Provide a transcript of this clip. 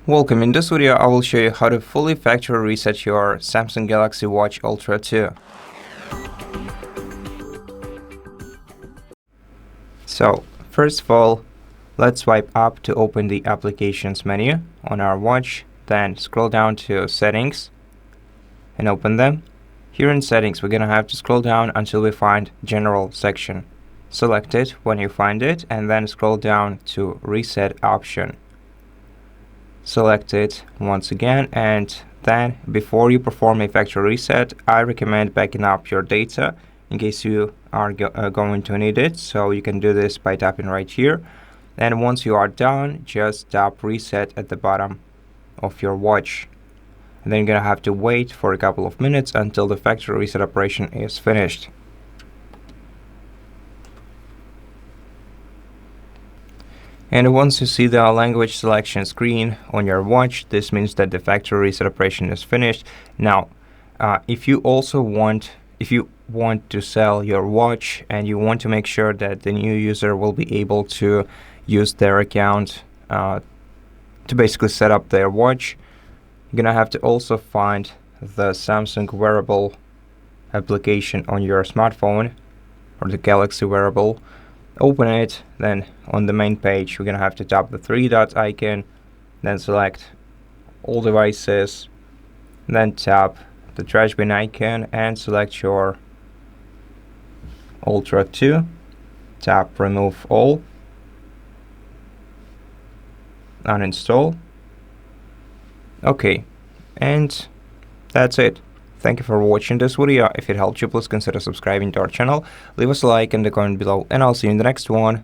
Welcome. In this video, I will show you how to fully factory reset your Samsung Galaxy Watch Ultra 2. So, first of all, let's swipe up to open the applications menu on our watch, then scroll down to settings and open them. Here in settings, we're gonna have to scroll down until we find general section. Select it when you find it and then scroll down to reset option. Select it once again, and then before you perform a factory reset, I recommend backing up your data in case you are going to need it. So you can do this by tapping right here, and once you are done, just tap reset at the bottom of your watch, and then you're gonna have to wait for a couple of minutes until the factory reset operation is finished. And once you see the language selection screen on your watch, this means that the factory reset operation is finished. Now, if you want to sell your watch and you want to make sure that the new user will be able to use their account to basically set up their watch, you're gonna have to also find the Samsung Wearable application on your smartphone or the Galaxy Wearable. Open it, then on the main page, we're gonna have to tap the three dot icon, then select all devices, then tap the trash bin icon and select your Ultra 2. Tap remove all, uninstall. Okay, and that's it. Thank you for watching this video. If it helped you, please consider subscribing to our channel. Leave us a like in the comment below, and I'll see you in the next one.